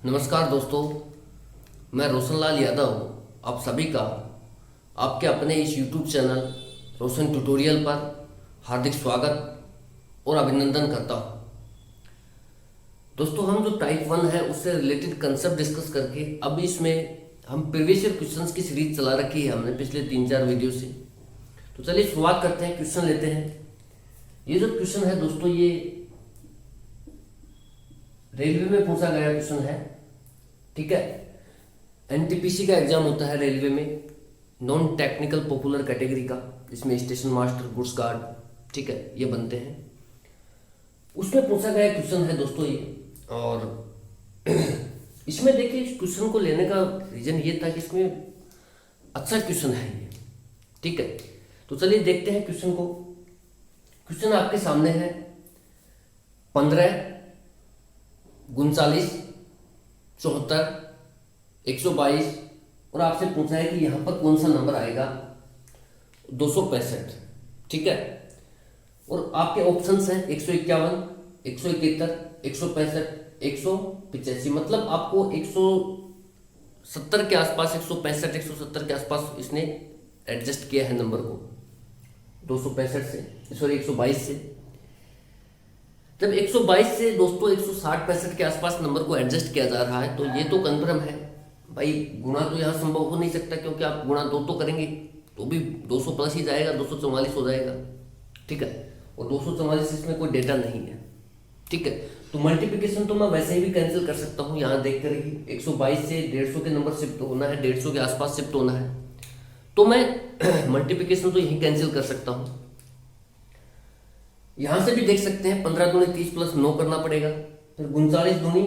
नमस्कार दोस्तों, मैं रोशनलाल यादव आप सभी का आपके अपने इस YouTube चैनल रोशन ट्यूटोरियल पर हार्दिक स्वागत और अभिनंदन करता हूं। दोस्तों, हम जो टाइप 1 है उससे रिलेटेड कंसेप्ट डिस्कस करके अब इसमें हम प्रीवियस ईयर क्वेश्चंस की सीरीज चला रखी है हमने पिछले 3-4 वीडियो से। तो चलिए शुरुआत करते हैं, क्वेश्चन लेते हैं। ये जो क्वेश्चन है दोस्तों, ये रेलवे में पूछा गया क्वेश्चन है, ठीक है। एनटीपीसी का एग्जाम होता है रेलवे में, नॉन टेक्निकल पॉपुलर कैटेगरी का। इसमें स्टेशन मास्टर, गुड्स गार्ड, ठीक है, ये बनते हैं। उसमें पूछा गया क्वेश्चन है दोस्तों ये। और इसमें देखिए, इस क्वेश्चन को लेने का रीजन ये था कि इसमें अच्छा क्वेश्चन है ये, ठीक है। तो चलिए देखते हैं क्वेश्चन को। क्वेश्चन आपके सामने है 15, 39, 74, 122 और आपसे पूछा है कि यहां पर कौन सा नंबर आएगा 265, ठीक है। और आपके ऑप्शंस हैं 151, 171, 165, 185। मतलब आपको 170 के आसपास, 165, 170 के आसपास इसने एडजस्ट किया है नंबर को 265 से, सॉरी 122 से। जब 122 से दोस्तों 160-65 के आसपास नंबर को एडजस्ट किया जा रहा है तो ये तो कन्फर्म है भाई, गुणा तो यहाँ संभव हो नहीं सकता, क्योंकि आप गुणा 2 तो करेंगे तो भी 200 प्लस ही जाएगा, 244 हो जाएगा, ठीक है। और 244 इसमें कोई डेटा नहीं है, ठीक है। तो मल्टीप्लिकेशन तो मैं वैसे ही भी कैंसिल कर सकता हूँ, यहाँ देख कर ही 122 से 150 के नंबर शिफ्ट होना है, 150 के आसपास शिफ्ट होना है, तो मैं मल्टीप्लिकेशन तो यही कैंसिल कर सकता हूँ। यहां से भी देख सकते हैं 15 दूनी 30 प्लस 9 करना पड़ेगा, फिर 39 दूनी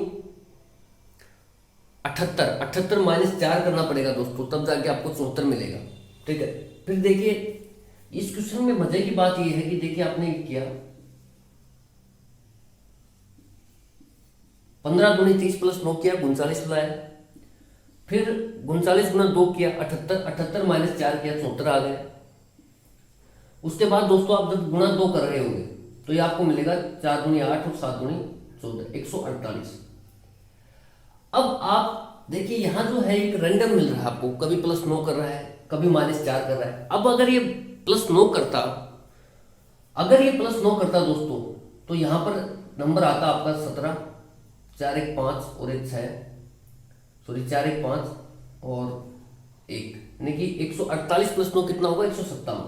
78, 78 माइनस 4 करना पड़ेगा दोस्तों, तब जाके आपको 74 मिलेगा, ठीक है। फिर देखिए इस क्वेश्चन में मजे की बात यह है कि देखिए आपने किया 15 दूनी 30 प्लस 9 किया, 39 लाया, फिर 39 गुना 2 किया 78, 78 माइनस 4 किया 74 आ गया। उसके बाद दोस्तों आप जब गुणा 2 कर रहे होंगे तो ये आपको मिलेगा 4 दूनी 8 और 7 दूनी 14, 148। अब आप देखिए यहां जो है एक रैंडम मिल रहा है आपको, कभी प्लस 9 कर रहा है, कभी माइनस 4 कर रहा है। अब अगर ये प्लस 9 करता, अगर ये प्लस 9 करता दोस्तों, तो यहां पर नंबर आता आपका 17, 4 1 5 और 1 6, सॉरी 4 1 5 और 1, यानी कि 148 प्लस 9 कितना होगा 157,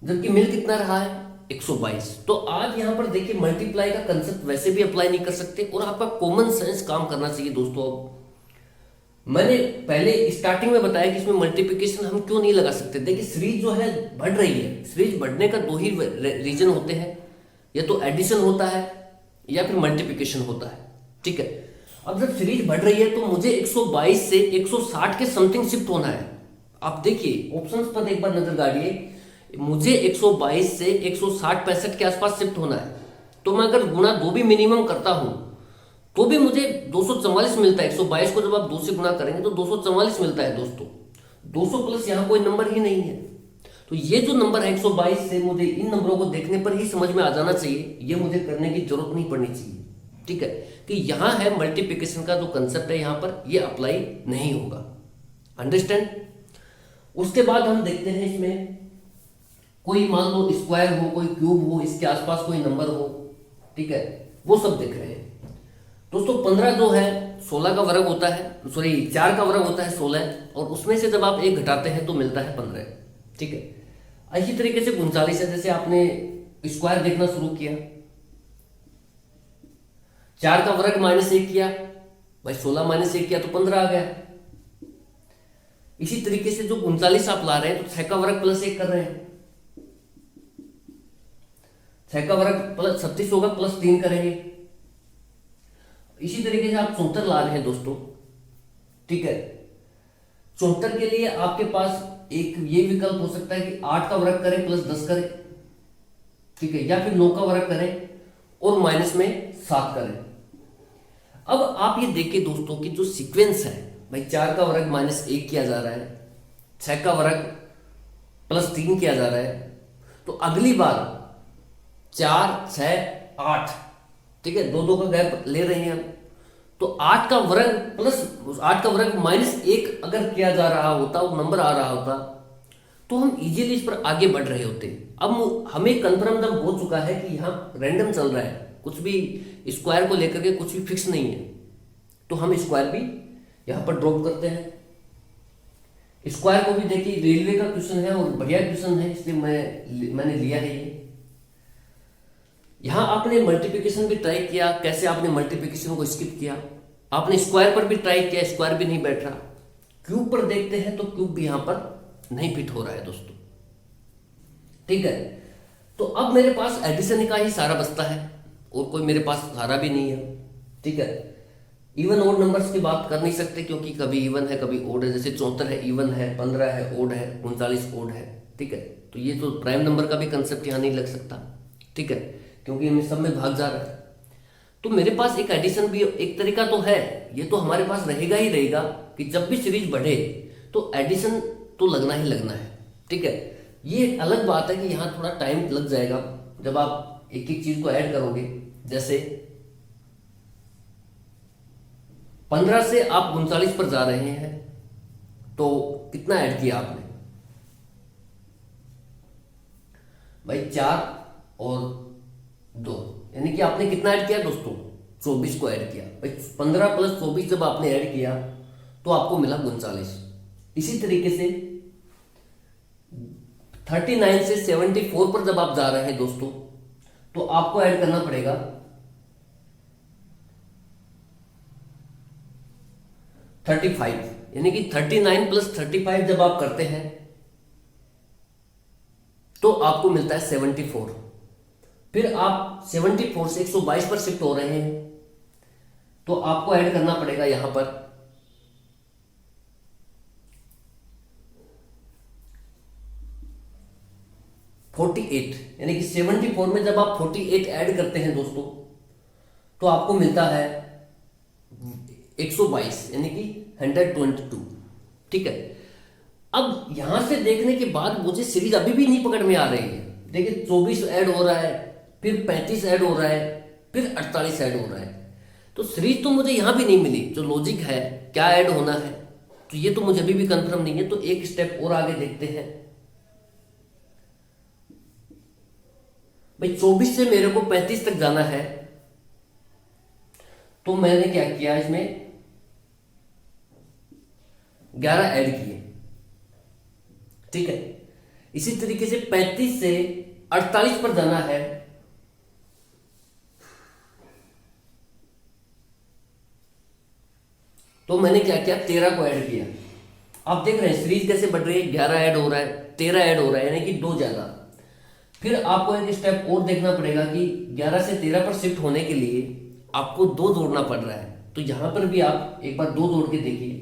जबकि मिल कितना रहा है 122। तो आज यहां पर देखिए मल्टीप्लाई का कंसेप्ट वैसे भी अप्लाई नहीं कर सकते और आपका कॉमन सेंस काम करना चाहिए दोस्तों। अब मैंने पहले स्टार्टिंग में बताया कि इसमें मल्टीप्लिकेशन हम क्यों नहीं लगा सकते। देखिए सीरीज जो है बढ़ रही है, सीरीज बढ़ने का 2 ही रीजन होते हैं, या तो एडिशन होता है या फिर मल्टीप्लिकेशन होता है, ठीक है। अब जब सीरीज बढ़ रही है तो मुझे 122 से 160 के समथिंग शिफ्ट होना है। आप देखिए ऑप्शंस पर एक बार नजर डालिए, मुझे 122 से 160-65 के आसपास शिफ्ट होना है। तो मैं अगर गुणा 2 भी मिनिमम करता हूं तो भी मुझे 244 मिलता है। 122 को जब आप 2 से गुणा करेंगे तो 244 मिलता है दोस्तों। 200 प्लस यहां कोई नंबर ही नहीं है। तो ये जो नंबर है 122 से, मुझे इन नंबरों को देखने पर ही समझ में आ जाना चाहिए, ये मुझे करने की जरूरत नहीं पड़नी चाहिए, ठीक है, कि यहां है मल्टीप्लिकेशन का जो कंसेप्ट है यहां पर ये अप्लाई नहीं होगा। अंडरस्टैंड। उसके बाद हम देखते हैं इसमें कोई मान लो स्क्वायर हो, कोई क्यूब हो, इसके आसपास कोई नंबर हो, ठीक है, वो सब देख रहे हैं दोस्तों। 15 जो है 16 का वर्ग होता है, सॉरी 4 का वर्ग होता है 16, और उसमें से जब आप 1 घटाते हैं तो मिलता है 15, ठीक है। इसी तरीके से 39 है, जैसे आपने स्क्वायर देखना शुरू किया, 4 का वर्ग माइनस 1 किया भाई, 16 माइनस 1 किया तो 15 आ गया। इसी तरीके से जो 39 आप ला रहे हैं तो 6 का वर्ग प्लस 1 कर रहे हैं, 6 का वर्ग प्लस 36 होगा, प्लस 3 करेंगे। इसी तरीके से आप 74 ला रहे हैं दोस्तों, ठीक है। 74 के लिए आपके पास एक ये विकल्प हो सकता है कि 8 का वर्ग करें प्लस 10 करें, ठीक है, या फिर 9 का वर्ग करें और माइनस में 7 करें। अब आप ये देखिए दोस्तों कि जो सीक्वेंस है भाई, 4 का वर्ग माइनस 1 किया जा रहा है, 6 का वर्ग प्लस 3 किया जा रहा है, तो अगली बार 4 6 8, ठीक है, 2 2 का गैप ले रहे हैं हम, तो 8 का वर्ग प्लस 8 का वर्ग -1 अगर किया जा रहा होता, वो नंबर आ रहा होता, तो हम इजीली इस पर आगे बढ़ रहे होते। अब हमें कंफर्म जब हो चुका है कि यहाँ रैंडम चल रहा है, कुछ भी स्क्वायर को लेकर के कुछ भी फिक्स नहीं है, तो हम स्क्वायर भी यहाँ पर ड्रॉप करते हैं। स्क्वायर को भी देखिए, रेलवे का क्वेश्चन है और बढ़िया क्वेश्चन है, इसलिए मैंने लिया है ये। यहां आपने मल्टीप्लिकेशन भी ट्राई किया, कैसे आपने मल्टीप्लिकेशन को स्किप किया, आपने स्क्वायर पर भी ट्राई किया, स्क्वायर भी नहीं बैठ रहा। क्यूब पर देखते हैं तो क्यूब भी यहां पर नहीं फिट हो रहा है दोस्तों, ठीक है। तो अब मेरे पास एडिशन का ही सारा बचता है और कोई मेरे पास सारा भी नहीं है, ठीक है। इवन ओड नंबर्स की बात कर नहीं सकते, क्योंकि कभी इवन है कभी ओड है। जैसे 74 है इवन है, 15 है ओड है, 39 ओड है, ठीक है। तो ये तो प्राइम नंबर का भी कंसेप्ट यहाँ नहीं लग सकता, ठीक है, क्योंकि इन सब में भाग जा रहा है। तो मेरे पास एक एडिशन भी एक तरीका तो है, ये तो हमारे पास रहेगा ही रहेगा कि जब भी सीरीज बढ़े तो एडिशन तो लगना ही लगना है, ठीक है। ये अलग बात है कि यहाँ थोड़ा टाइम लग जाएगा जब आप एक एक चीज को ऐड करोगे। जैसे 15 से आप 39 पर जा रहे हैं, तो कितना ऐड किया आपने भाई? 4 और 2, यानी कि आपने कितना ऐड किया दोस्तों? 24 को ऐड किया भाई। 15 + 24 जब आपने ऐड किया तो आपको मिला 39। इसी तरीके से 39 से 74 पर जब आप जा रहे हैं दोस्तों, तो आपको ऐड करना पड़ेगा 35, यानी कि 39 + 35 जब आप करते हैं तो आपको मिलता है 74। फिर आप 74 से 122 पर शिफ्ट हो रहे हैं, तो आपको ऐड करना पड़ेगा यहां पर 48, यानी कि 74 में जब आप 48 ऐड करते हैं दोस्तों, तो आपको मिलता है 122, यानी कि 122, ठीक है। अब यहां से देखने के बाद मुझे सीरीज अभी भी नहीं पकड़ में आ रही है। देखिए 24 ऐड हो रहा है, फिर 35 ऐड हो रहा है, फिर 48 ऐड हो रहा है, तो सीरीज तो मुझे यहां भी नहीं मिली। जो लॉजिक है क्या ऐड होना है, तो ये तो मुझे अभी भी कंफर्म नहीं है। तो एक स्टेप और आगे देखते हैं भाई। 24 से मेरे को 35 तक जाना है, तो मैंने क्या किया, इसमें 11 ऐड किए, ठीक है। इसी तरीके से 35 से 48 पर जाना है, तो मैंने क्या किया, 13 को ऐड किया। आप देख रहे हैं सीरीज कैसे बढ़ रही है, 11 ऐड हो रहा है, 13 ऐड हो रहा है, यानी कि 2 ज्यादा। फिर आपको एक स्टेप और देखना पड़ेगा कि 11 से 13 पर शिफ्ट होने के लिए आपको 2 जोड़ना पड़ रहा है। तो यहां पर भी आप एक बार 2 जोड़ के देखिए।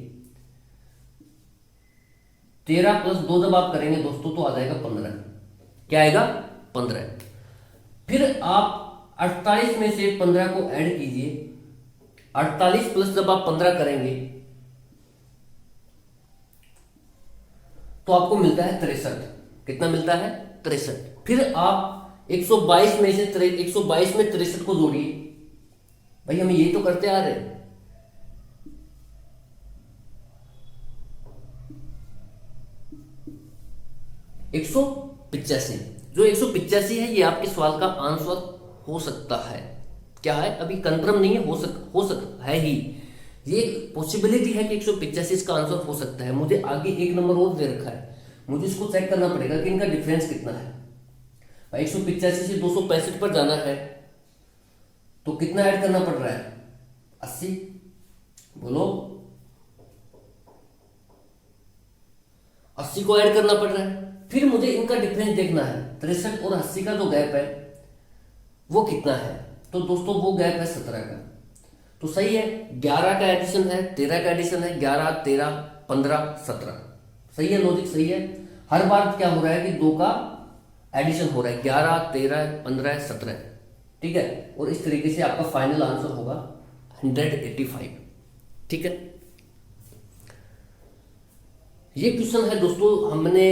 13 + 2 जब आप करेंगे दोस्तों, तो आ जाएगा 15। क्या आएगा? 15। फिर आप 48 में से 15 को ऐड कीजिए। 48 प्लस जब आप 15 करेंगे तो आपको मिलता है 63। कितना मिलता है? 63। फिर आप 122 में से 122 में 63 को जोड़िए। भाई हम ये तो करते आ रहे हैं। एक सौ 85, जो 185 है, ये आपके सवाल का आंसर हो सकता है। क्या है? अभी कंफर्म नहीं है, हो सकता है ही। ये पॉसिबिलिटी है कि 185 इसका आंसर हो सकता है। मुझे आगे एक नंबर और दे रखा है, मुझे इसको चेक करना पड़ेगा कि इनका डिफरेंस कितना है। 185 से 265 पर जाना है, तो कितना ऐड करना पड़ रहा है? 80। बोलो, 80 को ऐड करना पड़ रहा है। फिर मुझे इनका डिफरेंस देखना है। 63 और 80 का जो गैप है वो कितना है? तो दोस्तों वो गैप है 17 का। तो सही है, 11 का एडिशन है, 13 का एडिशन है, 11, 13, 15, 17। सही है, लॉजिक सही है। हर बार क्या हो रहा है कि 2 का एडिशन हो रहा है, 11, 13, 15, 17, ठीक है। और इस तरीके से आपका फाइनल आंसर होगा 185, ठीक है। ये क्वेश्चन है दोस्तों, हमने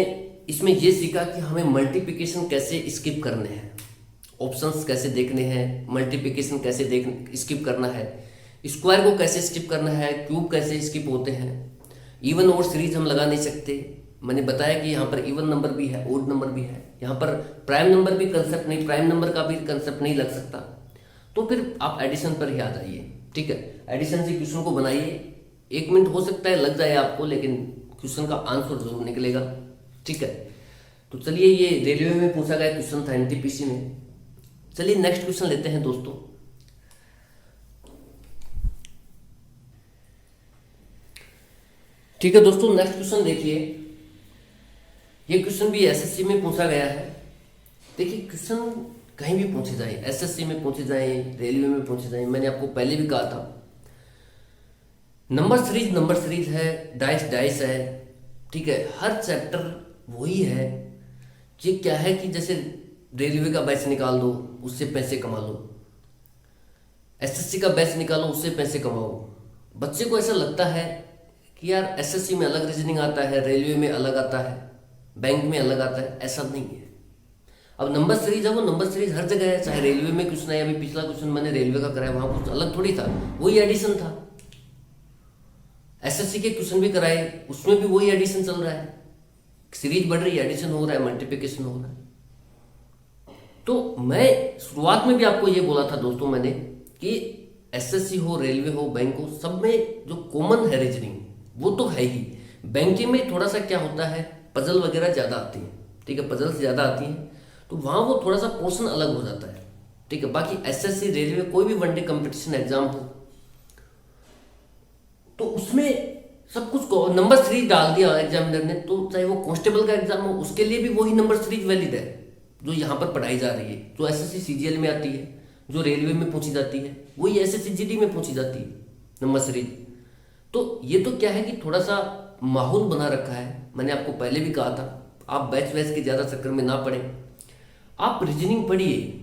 इसमें ये सीखा कि हमें मल्टीप्लिकेशन कैसे स्किप करने हैं, ऑप्शंस कैसे देखने हैं, मल्टीप्लिकेशन कैसे स्किप करना है, स्क्वायर को कैसे स्किप करना है, क्यूब कैसे स्किप होते हैं, इवन और सीरीज हम लगा नहीं सकते। मैंने बताया कि यहाँ पर इवन नंबर भी है, ओड नंबर भी है, यहाँ पर प्राइम नंबर भी कंसेप्ट नहीं, प्राइम नंबर का भी कंसेप्ट नहीं लग सकता। तो फिर आप एडिशन पर ही आ जाइए, ठीक है। एडिशन से क्वेश्चन को बनाइए, 1 मिनट हो सकता है लग जाए आपको, लेकिन क्वेश्चन का आंसर जरूर निकलेगा, ठीक है। तो चलिए, ये रेलवे में पूछा गया क्वेश्चन था एनटीपीसी में। चलिए नेक्स्ट क्वेश्चन लेते हैं दोस्तों। ठीक है दोस्तों, नेक्स्ट क्वेश्चन देखिए। ये क्वेश्चन भी एसएससी में पूछा गया है। देखिए, क्वेश्चन कहीं भी पूछे जाए, एसएससी में पूछे जाए, रेलवे में पूछे जाए, मैंने आपको पहले भी कहा था, नंबर सीरीज है, डाइस है, ठीक है। हर चैप्टर वही है कि क्या है कि जैसे रेलवे का बैच निकाल दो, उससे पैसे कमा लो, एसएससी का बैच निकालो, उससे पैसे कमाओ। बच्चे को ऐसा लगता है कि यार एसएससी में अलग रीजनिंग आता है, रेलवे में अलग आता है, बैंक में अलग आता है। ऐसा नहीं है। अब नंबर सीरीज है, वो नंबर सीरीज हर जगह है, चाहे रेलवे में क्वेश्चन है, अभी पिछला क्वेश्चन मैंने रेलवे का कराया, वहां कुछ अलग थोड़ी था, वही एडिशन था। एसएससी के क्वेश्चन भी कराए, उसमें भी वही एडिशन चल रहा है, सीरीज बढ़ रही है, एडिशन हो रहा है, मल्टीप्लिकेशन हो रहा है। तो मैं शुरुआत में भी आपको ये बोला था दोस्तों मैंने कि एसएससी हो, रेलवे हो, बैंक हो, सब में जो कॉमन है रीजनिंग वो तो है ही। बैंकिंग में थोड़ा सा क्या होता है, पजल वगैरह ज़्यादा आती है, ठीक है, पजल ज़्यादा आती हैं, तो वहाँ वो थोड़ा सा पोर्शन अलग हो जाता है, ठीक है। बाकी एसएससी, रेलवे, कोई भी वनडे कंपटीशन एग्जाम हो तो उसमें सब कुछ को नंबर सीरीज डाल दिया एग्जामिनर ने, तो चाहे वो कांस्टेबल का एग्जाम हो, उसके लिए भी वही नंबर सीरीज वैलिड है जो यहाँ पर पढ़ाई जा रही है, जो एसएससी सीजीएल में आती है, जो रेलवे में पूछी जाती है, वही एसएससी जीडी में पूछी जाती है नंबर सीरीज। तो ये तो क्या है कि थोड़ा सा माहौल बना रखा है। मैंने आपको पहले भी कहा था, आप बैच वैच के ज़्यादा चक्कर में ना पड़े, आप रीजनिंग पढ़िए।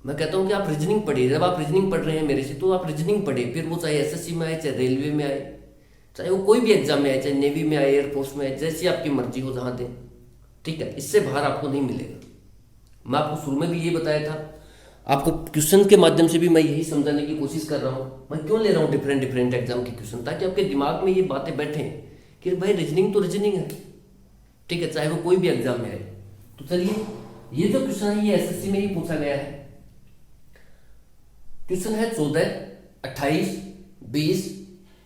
मैं कहता हूँ कि आप रीजनिंग पढ़िए। जब आप रीजनिंग पढ़ रहे हैं मेरे से, तो आप रीजनिंग पढ़िए, फिर वो चाहे एसएससी में आए, चाहे रेलवे में आए, चाहे वो कोई भी एग्जाम में आए, चाहे नेवी में आए, एयरफोर्स में आए, जैसी आपकी मर्जी हो जहाँ दें, ठीक है। इससे बाहर आपको नहीं मिलेगा। मैं आपको शुरू में भी ये बताया था, आपको क्वेश्चन के माध्यम से भी मैं यही समझाने की कोशिश कर रहा हूँ। मैं क्यों ले रहा हूँ डिफरेंट एग्जाम के क्वेश्चन, ताकि आपके दिमाग में ये बातें बैठे कि भाई रीजनिंग तो रीजनिंग है, ठीक है, चाहे वो कोई भी एग्जाम में आए। तो चलिए, ये जो क्वेश्चन है ये एसएससी में ही पूछा गया है। क्वेश्चन है 14, 28, 20,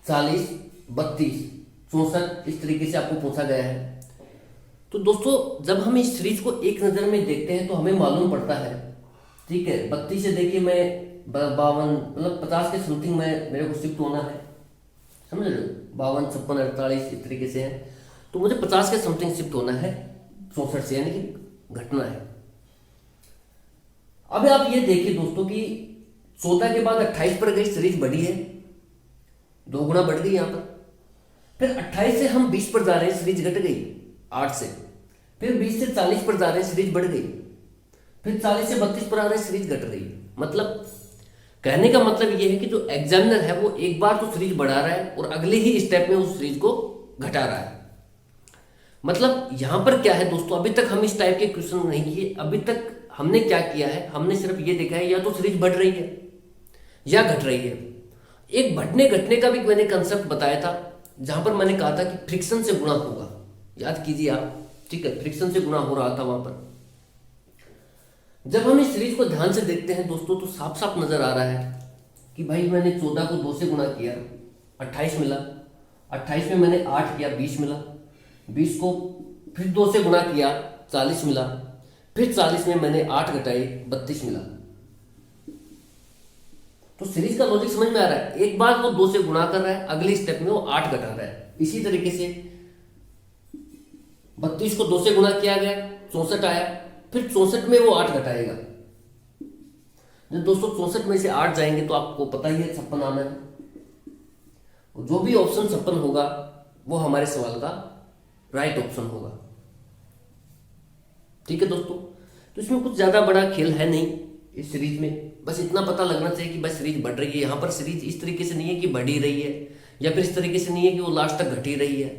40, 32, 64, इस तरीके से आपको पूछा गया है। तो दोस्तों, जब हम इस सीरीज को एक नज़र में देखते हैं तो हमें मालूम पड़ता है, ठीक है। 32 से देखिए, मैं 52 मतलब 50 के समथिंग में मेरे को शिफ्ट होना है, समझ रहे हो, 52, 56, 48 इस तरीके से है, तो मुझे 50 के समथिंग शिफ्ट होना है 64 से, यानी कि घटना है। अब आप ये देखिए दोस्तों कि 14 के बाद 28 पर गई, सीरीज बढ़ी है, 2 गुना बढ़ गई यहाँ पर। फिर 28 से हम 20 पर जा रहे हैं, सीरीज घट गई 8 से। फिर 20 से 40 पर जा रहे हैं, सीरीज बढ़ गई। फिर 40 से 32 पर आ रहे हैं, सीरीज घट रही है। मतलब कहने का मतलब ये है कि जो एग्जामिनर है वो एक बार तो सीरीज बढ़ा रहा है और अगले ही स्टेप में उस सीरीज को घटा रहा है। मतलब यहां पर क्या है दोस्तों, अभी तक हम इस टाइप के क्वेश्चन नहीं किए। अभी तक हमने क्या किया है, हमने सिर्फ ये देखा है या तो सीरीज बढ़ रही है या घट रही है। एक बढ़ने घटने का भी मैंने कंसेप्ट बताया था, जहां पर मैंने कहा था कि फ्रिक्शन से गुणा होगा, याद कीजिए आप, ठीक है, फ्रिक्शन से गुणा हो रहा था वहां पर। जब हम इस सीरीज को ध्यान से देखते हैं दोस्तों, तो साफ साफ नजर आ रहा है कि भाई मैंने 14 को 2 से गुणा किया, 28 मिला, 28 में मैंने 8 किया, 20 मिला, 20 को फिर 2 से गुणा किया, 40 मिला, फिर 40 में मैंने 8 घटाए, 32 मिला। तो सीरीज का लॉजिक समझ में आ रहा है। एक बार वो 2 से गुणा कर रहा है, अगले स्टेप में वो 8 घटा रहा है। इसी तरीके से 32 को 2 से गुणा किया गया, 64 आया, फिर 64 में वो 8 घटाएगा। जब दोस्तों 64 में से 8 जाएंगे तो आपको पता ही है 56 आना है। जो भी ऑप्शन 56 होगा वो हमारे सवाल का राइट ऑप्शन होगा, ठीक है दोस्तों। तो इसमें कुछ ज्यादा बड़ा खेल है नहीं इस सीरीज में, बस इतना पता लगना चाहिए कि बस सीरीज बढ़ रही है। यहाँ पर सीरीज इस तरीके से नहीं है कि बढ़ ही रही है, या फिर इस तरीके से नहीं है कि वो लास्ट तक घट ही रही है,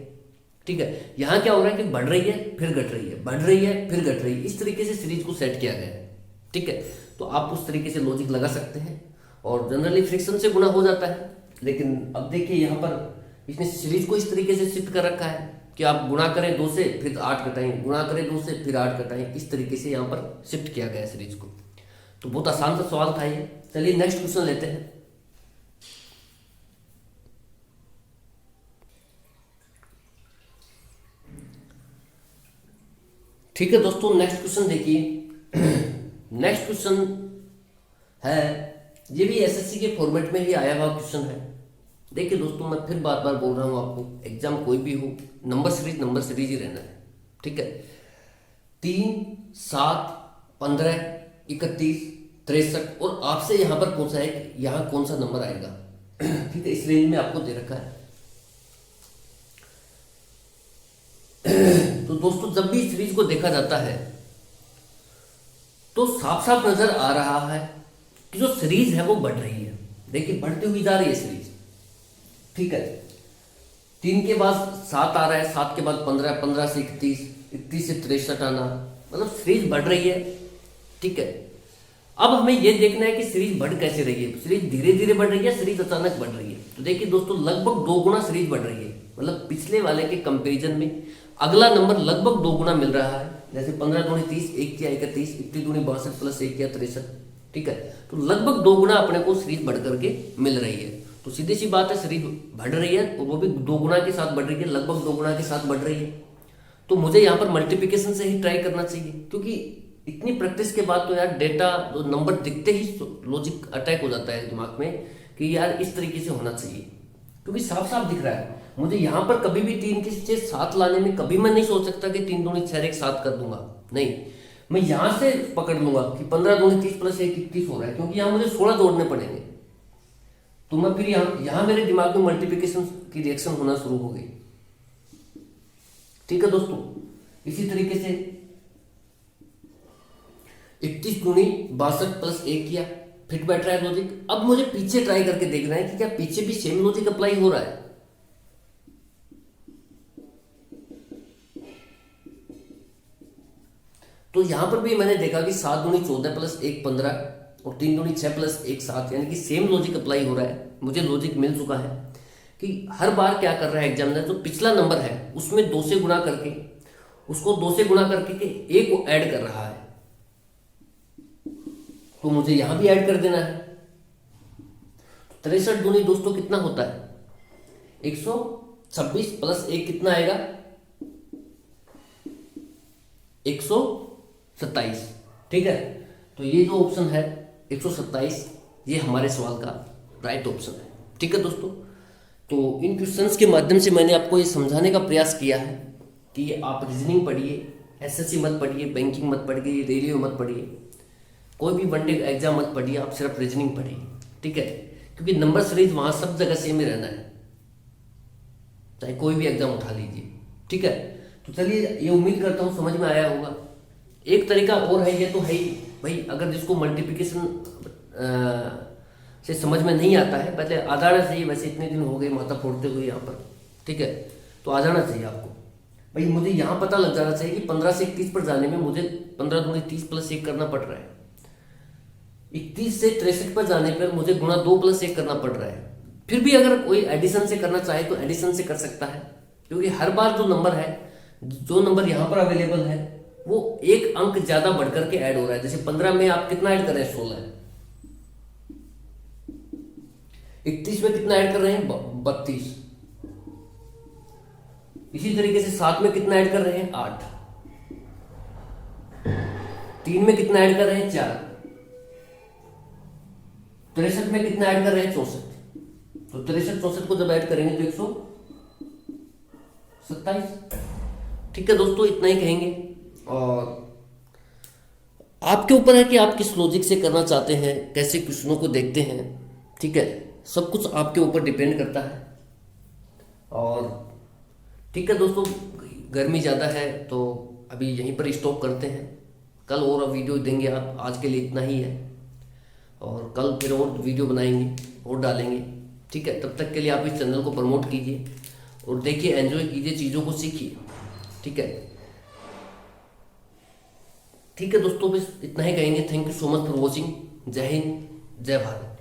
ठीक है। यहाँ क्या हो रहा है कि बढ़ रही है फिर घट रही है, बढ़ रही है फिर घट रही है, इस तरीके से सीरीज को सेट किया गया है, ठीक है। तो आप उस तरीके से लॉजिक लगा सकते हैं। और जनरली फ्रिक्शन से गुणा हो जाता है, लेकिन अब देखिए यहाँ पर इसने सीरीज को इस तरीके से शिफ्ट कर रखा है कि आप गुणा करें 2 से फिर 8 घटाएं, गुणा करें 2 से फिर 8 घटाएं, इस तरीके से यहाँ पर शिफ्ट किया गया है सीरीज को। तो बहुत आसान सा सवाल था ये। चलिए नेक्स्ट क्वेश्चन लेते हैं। ठीक है दोस्तों, नेक्स्ट क्वेश्चन देखिए। नेक्स्ट क्वेश्चन है, ये भी एसएससी के फॉर्मेट में ही आया हुआ क्वेश्चन है। देखिए दोस्तों, मैं फिर बार बार बोल रहा हूँ आपको, एग्जाम कोई भी हो, नंबर सीरीज ही रहना है। ठीक है, 3, 7, 15, 31, 63 और आपसे यहाँ पर पूछा है कि यहाँ कौन सा नंबर आएगा। ठीक है, इस रेंज में आपको दे रखा है। तो दोस्तों, जब भी सीरीज को देखा जाता है तो साफ साफ नजर आ रहा है कि जो सीरीज है वो बढ़ रही है। देखिए, बढ़ती हुई जा रही है सीरीज। ठीक है, 3 के बाद 7 आ रहा है, 7 के बाद 15, 15 से 31, 31 से 63 आना, मतलब सीरीज बढ़ रही है। ठीक है, अब हमें यह देखना है कि सीरीज बढ़ कैसे रही है। सीरीज धीरे धीरे बढ़ रही है, सीरीज अचानक बढ़ रही है। तो देखिए दोस्तों, लगभग 2 गुना सीरीज बढ़ रही है। मतलब पिछले वाले के कंपैरिजन में अगला नंबर लगभग 2 गुना मिल रहा है। जैसे 15 दूनी 30, 1 किया 31, 31 दूनी 62 प्लस 1 किया 63। ठीक है, तो लगभग 2 गुना अपने को सीरीज बढ़ करके मिल रही है। तो सीधी सी बात है, सीरीज बढ़ रही है और वो भी 2 गुना के साथ बढ़ रही है, लगभग 2 गुना के साथ बढ़ रही है। तो मुझे यहाँ पर मल्टीप्लिकेशन से ही ट्राई करना चाहिए, क्योंकि इतनी प्रैक्टिस के बाद तो यार डेटा जो नंबर दिखते ही लॉजिक अटैक हो जाता है दिमाग में कि यार इस तरीके से होना चाहिए, क्योंकि साफ साफ दिख रहा है। मुझे यहाँ पर कभी भी 3 के से 7 लाने में कभी मैं नहीं सोच सकता कि 3 दूनी 6 एक 7 कर दूंगा। नहीं, मैं यहाँ से पकड़ लूंगा कि 15 दूनी 30 प्लस 1 31 हो रहा है, क्योंकि यहाँ मुझे 16 जोड़ने पड़ेंगे। तो मैं फिर यहाँ मेरे दिमाग में मल्टीप्लिकेशन की रिएक्शन होना शुरू हो गई। ठीक है दोस्तों, इसी तरीके से 31 दूनी 62 प्लस 1 किया, फिट बैठ रहा है लॉजिक। अब मुझे पीछे ट्राई करके देखना है कि क्या पीछे भी सेम लॉजिक अप्लाई हो रहा है। तो यहां पर भी मैंने देखा कि 7 दूनी 14 प्लस 1 15 और 3 दूनी 6 प्लस 1 7, यानी कि सेम लॉजिक अप्लाई हो रहा है। मुझे लॉजिक मिल चुका है कि हर बार क्या कर रहा है एग्जामिनर, जो पिछला नंबर है उसमें 2 से गुणा करके, उसको 2 से गुणा करके के 1 को ऐड कर रहा है। तो मुझे यहां भी ऐड कर देना है। 63 दूनी दोस्तों कितना होता है, 126 प्लस 1 कितना आएगा, 127। ठीक है, तो ये जो ऑप्शन है 127, ये हमारे सवाल का राइट ऑप्शन है। ठीक है दोस्तों, तो इन क्वेश्चंस के माध्यम से मैंने आपको ये समझाने का प्रयास किया है कि आप रीजनिंग पढ़िए, एसएससी मत पढ़िए, बैंकिंग मत पढ़िए, रेलवे मत पढ़िए, कोई भी वनडे एग्जाम मत पढ़िए, आप सिर्फ रीजनिंग पढ़िए। ठीक है, क्योंकि नंबर सीरीज वहां सब जगह सेम ही रहना है, चाहे कोई भी एग्जाम उठा लीजिए। ठीक है, तो चलिए, ये उम्मीद करता हूँ समझ में आया होगा। एक तरीका और है, ये तो है ही भाई, अगर जिसको मल्टीप्लिकेशन से समझ में नहीं आता है, पहले आ जाना चाहिए। वैसे इतने दिन हो गए माथा फोड़ते हुए यहाँ पर। ठीक है, तो आ जाना चाहिए आपको भाई। मुझे यहाँ पता लग जाना चाहिए कि 15 से 31 पर जाने में मुझे 15 दूनी 30 प्लस 1 करना पड़ रहा है। 31 से 63 पर जाने पर मुझे गुणा 2 प्लस 1 करना पड़ रहा है। फिर भी अगर कोई एडिशन से करना चाहे तो एडिशन से कर सकता है, क्योंकि हर बार जो नंबर है, जो नंबर यहाँ पर अवेलेबल है, वो 1 अंक ज्यादा बढ़कर के ऐड हो रहा है। जैसे 15 में आप कितना ऐड कर रहे हैं, 16। 31 में कितना ऐड कर रहे हैं, 32। इसी तरीके से 7 में कितना ऐड कर रहे हैं, 8। 3 में कितना ऐड कर रहे हैं, 4। 63 में कितना ऐड कर रहे हैं, 64। तो 63 64 को जब ऐड करेंगे तो 127। ठीक है दोस्तों, इतना ही कहेंगे, और आपके ऊपर है कि आप किस लॉजिक से करना चाहते हैं, कैसे क्वेश्चनों को देखते हैं। ठीक है, सब कुछ आपके ऊपर डिपेंड करता है। और ठीक है दोस्तों, गर्मी ज़्यादा है तो अभी यहीं पर स्टॉप करते हैं। कल और वीडियो देंगे आप, आज के लिए इतना ही है, और कल फिर और वीडियो बनाएंगे और डालेंगे। ठीक है, तब तक के लिए आप इस चैनल को प्रमोट कीजिए और देखिए, एंजॉय कीजिए, चीज़ों को सीखिए। ठीक है, ठीक है दोस्तों, बस इतना ही कहेंगे। Thank you so much for watching. जय हिंद, जय भारत।